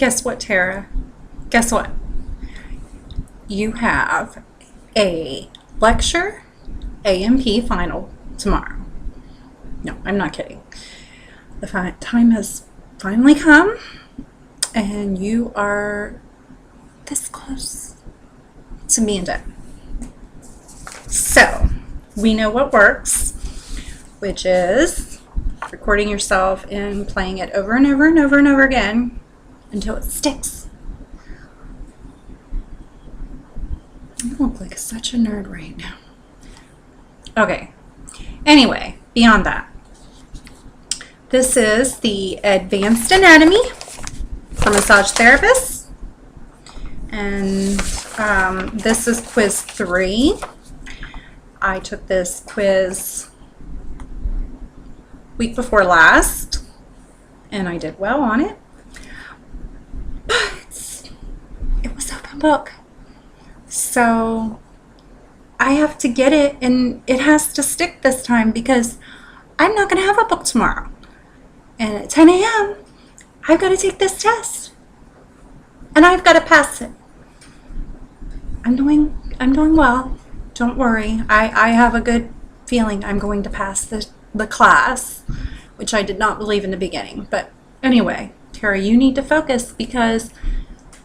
Guess what, Tara? Guess what? You have a lecture A&P final tomorrow. No, I'm not kidding. The time has finally come, and you are this close to being done. So, we know what works, which is recording yourself and playing it over and over and over and over again until it sticks. I look like such a nerd right now. Okay. Anyway, beyond that, this is the Advanced Anatomy for Massage Therapists. And this is quiz 3. I took this quiz week before last, and I did well on it. But it was open book. So I have to get it, and it has to stick this time because I'm not going to have a book tomorrow. And at 10 a.m., I've got to take this test. And I've got to pass it. I'm doing well. Don't worry. I have a good feeling I'm going to pass the class, which I did not believe in the beginning. But anyway, Tara, you need to focus because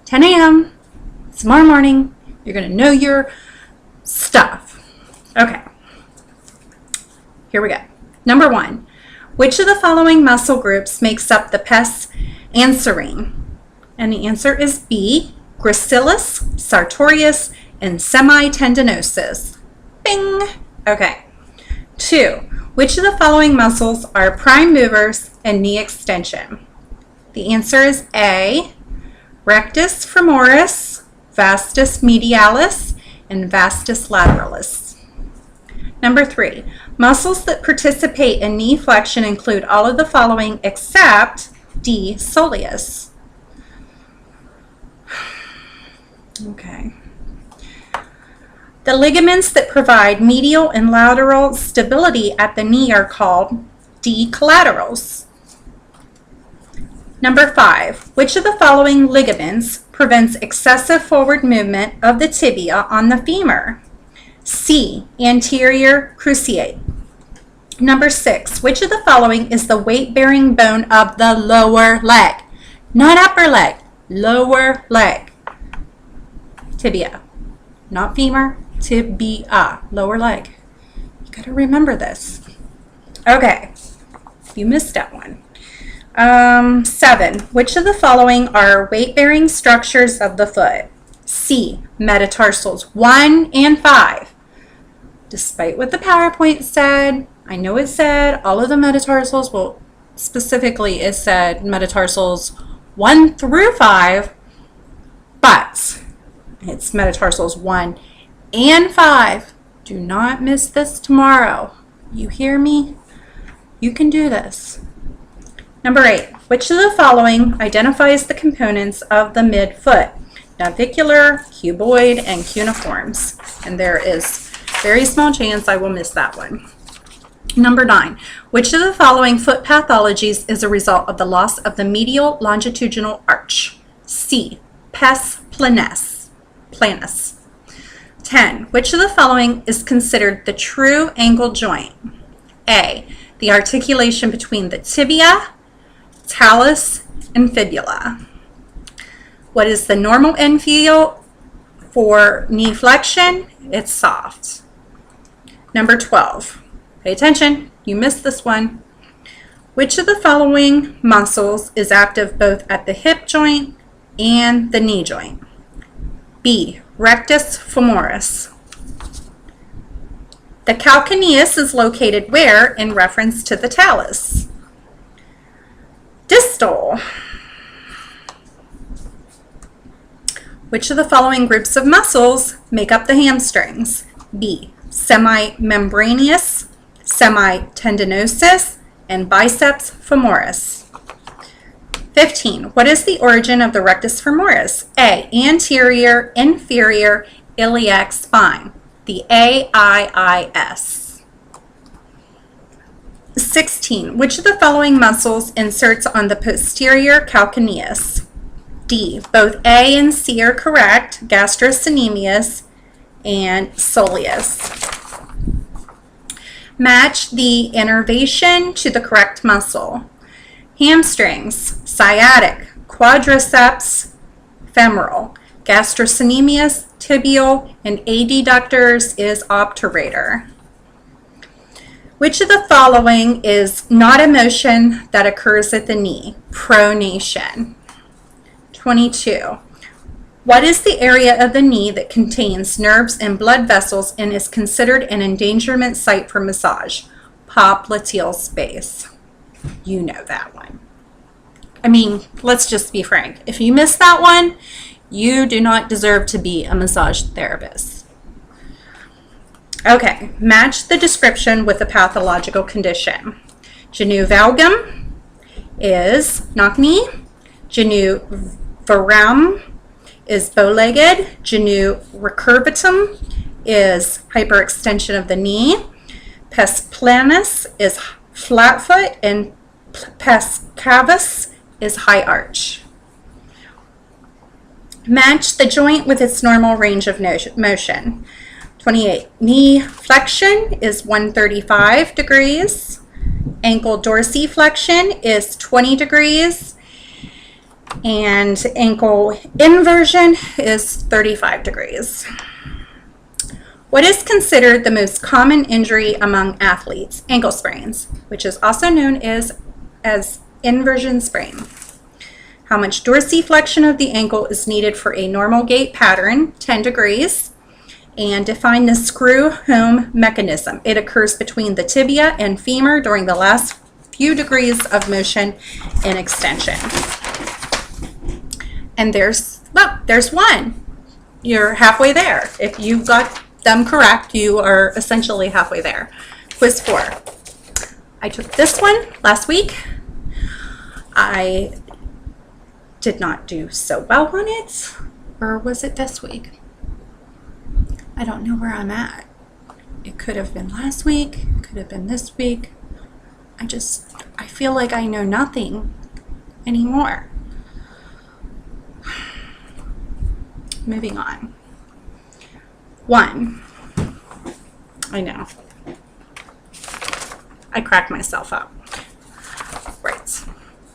10 a.m. tomorrow morning, you're going to know your stuff. Okay. Here we go. Number 1. Which of the following muscle groups makes up the pes anserine? And the answer is B, gracilis, sartorius, and semitendinosus. Bing! Okay. 2. Which of the following muscles are prime movers and knee extension? The answer is A, rectus femoris, vastus medialis, and vastus lateralis. Number 3, muscles that participate in knee flexion include all of the following except D, soleus. Okay. The ligaments that provide medial and lateral stability at the knee are called D, collaterals. Number 5, which of the following ligaments prevents excessive forward movement of the tibia on the femur? C, anterior cruciate. Number 6, which of the following is the weight-bearing bone of the lower leg? Not upper leg, lower leg. Tibia, not femur, tibia, lower leg. You gotta remember this. Okay, you missed that one. 7, which of the following are weight-bearing structures of the foot? C, metatarsals 1 and 5. Despite what the PowerPoint said, I know it said all of the metatarsals, well, specifically it said metatarsals 1 through 5, but it's metatarsals 1 and 5. Do not miss this tomorrow. You hear me? You can do this. Number 8, which of the following identifies the components of the midfoot? Navicular, cuboid, and cuneiforms. And there is very small chance I will miss that one. Number 9, which of the following foot pathologies is a result of the loss of the medial longitudinal arch? C, pes planus. 10, which of the following is considered the true ankle joint? A, the articulation between the tibia, talus, and fibula. What is the normal end feel for knee flexion? It's soft. Number 12, pay attention, you missed this one. Which of the following muscles is active both at the hip joint and the knee joint? B, rectus femoris. The calcaneus is located where in reference to the talus? Distal. Which of the following groups of muscles make up the hamstrings? B, semimembranous, semitendinosus, and biceps femoris. 15, what is the origin of the rectus femoris? A, anterior, inferior, iliac spine. The AIIS. 16, which of the following muscles inserts on the posterior calcaneus? D, both A and C are correct, gastrocnemius and soleus. Match the innervation to the correct muscle. Hamstrings, sciatic, quadriceps femoral, gastrocnemius, tibial, and adductors is obturator. Which of the following is not a motion that occurs at the knee? Pronation. 22. What is the area of the knee that contains nerves and blood vessels and is considered an endangerment site for massage? Popliteal space. You know that one. I mean, let's just be frank. If you missed that one, you do not deserve to be a massage therapist. Okay, match the description with the pathological condition. Genu valgum is knock knee. Genu varum is bow-legged. Genu recurvatum is hyperextension of the knee. Pes planus is flat foot, and pes cavus is high arch. Match the joint with its normal range of motion. 28. Knee flexion is 135 degrees. Ankle dorsiflexion is 20 degrees. And ankle inversion is 35 degrees. What is considered the most common injury among athletes? Ankle sprains, which is also known as inversion sprain. How much dorsiflexion of the ankle is needed for a normal gait pattern? 10 degrees. And define the screw home mechanism. It occurs between the tibia and femur during the last few degrees of motion and extension. And there's one. You're halfway there. If you got them correct, you are essentially halfway there. Quiz 4. I took this one last week. I did not do so well on it. Or was it this week? I don't know where I'm at. It could have been last week. It could have been this week. I feel like I know nothing anymore. Moving on. 1. I know. I cracked myself up. Right.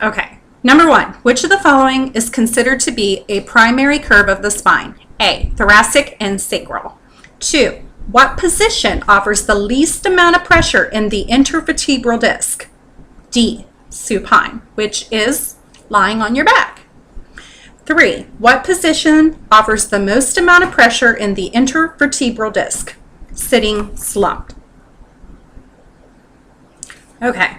Okay. Number 1. Which of the following is considered to be a primary curve of the spine? A. Thoracic and sacral. 2. What position offers the least amount of pressure in the intervertebral disc? D. Supine, which is lying on your back. 3. What position offers the most amount of pressure in the intervertebral disc? Sitting slumped. Okay.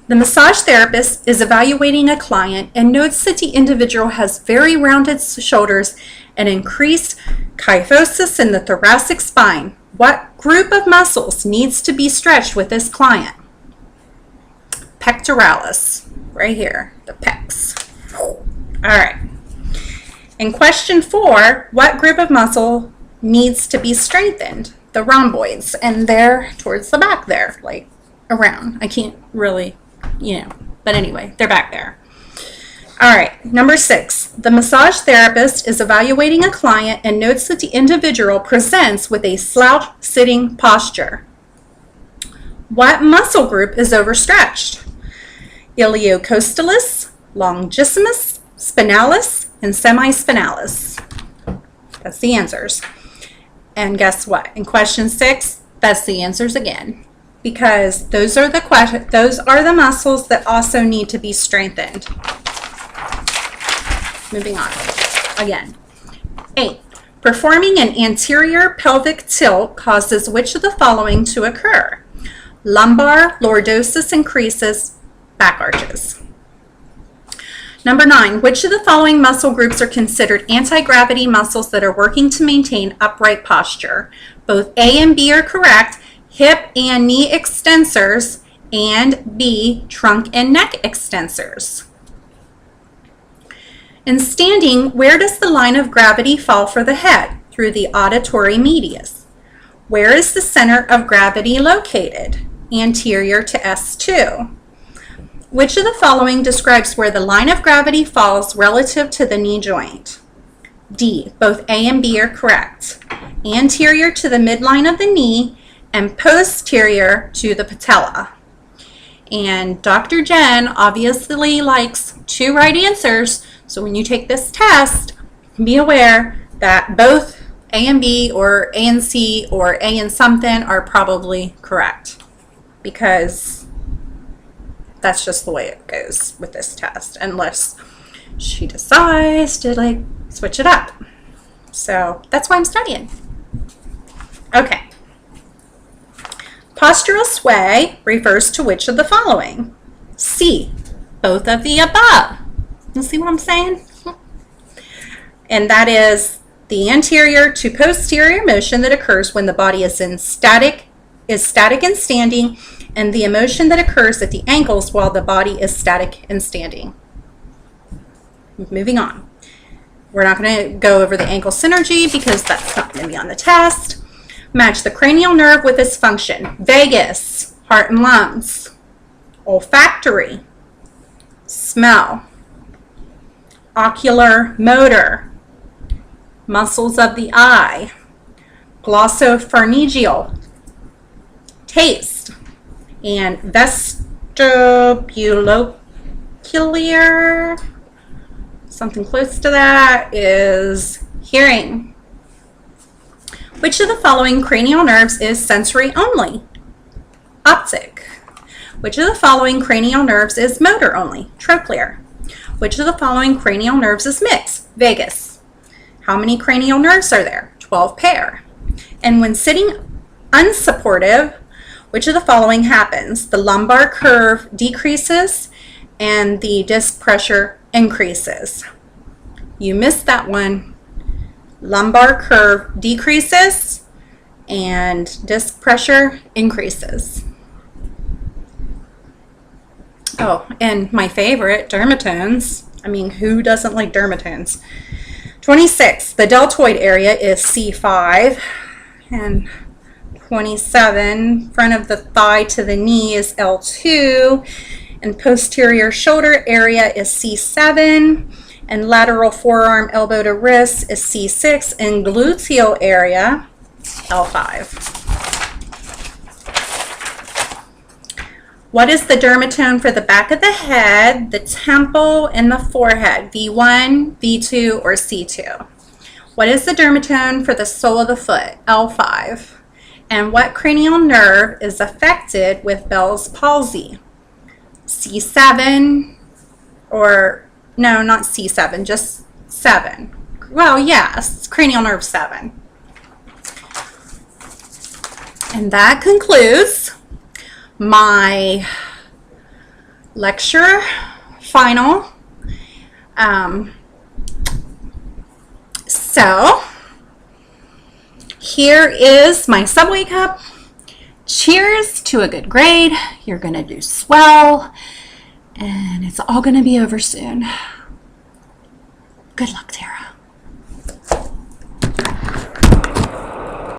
The massage therapist is evaluating a client and notes that the individual has very rounded shoulders and increased kyphosis in the thoracic spine. What group of muscles needs to be stretched with this client? Pectoralis, right here, the pecs. All right. In question 4, what group of muscle needs to be strengthened? The rhomboids, and they're towards the back there, like around. I can't really, but anyway, they're back there. All right, number 6. The massage therapist is evaluating a client and notes that the individual presents with a slouch sitting posture. What muscle group is overstretched? Iliocostalis, longissimus, spinalis, and semispinalis. That's the answers. And guess what? In question 6, that's the answers again. Because those are the muscles that also need to be strengthened. Moving on. Again. 8. Performing an anterior pelvic tilt causes which of the following to occur? Lumbar lordosis increases, back arches. Number 9. Which of the following muscle groups are considered anti-gravity muscles that are working to maintain upright posture? Both A and B are correct. Hip and knee extensors, and B, trunk and neck extensors. In standing, where does the line of gravity fall for the head? Through the auditory medius. Where is the center of gravity located? Anterior to S2. Which of the following describes where the line of gravity falls relative to the knee joint? D. Both A and B are correct. Anterior to the midline of the knee and posterior to the patella. And Dr. Jen obviously likes 2 right answers, so when you take this test, be aware that both A and B or A and C or A and something are probably correct, because that's just the way it goes with this test, unless she decides to like switch it up. So that's why I'm studying. Okay. Postural sway refers to which of the following? C. Both of the above. You see what I'm saying? And that is the anterior to posterior motion that occurs when the body is static and standing, and the motion that occurs at the ankles while the body is static and standing. Moving on. We're not going to go over the ankle synergy because that's not going to be on the test. Match the cranial nerve with its function. Vagus, heart and lungs. Olfactory, smell. Ocular motor, muscles of the eye. Glossopharyngeal, taste. And vestibulocular, something close to that, is hearing. Which of the following cranial nerves is sensory only? Optic. Which of the following cranial nerves is motor only? Trochlear. Which of the following cranial nerves is mixed? Vagus. How many cranial nerves are there? 12 pair. And when sitting unsupportive, which of the following happens? The lumbar curve decreases and the disc pressure increases. You missed that one. Lumbar curve decreases and disc pressure increases. Oh, and my favorite, dermatones. I mean, who doesn't like dermatones? 26, the deltoid area is C5, and 27, front of the thigh to the knee is L2, and posterior shoulder area is C7, and lateral forearm elbow to wrist is C6, and gluteal area L5. What is the dermatome for the back of the head, the temple, and the forehead? V1, V2, or C2? What is the dermatome for the sole of the foot? L5. And what cranial nerve is affected with Bell's palsy? C7, or no, not C7, just 7. Well, yes, cranial nerve 7. And that concludes my lecture final. So here is my Subway cup. Cheers to a good grade. You're going to do swell, and it's all going to be over soon. Good luck, Tara.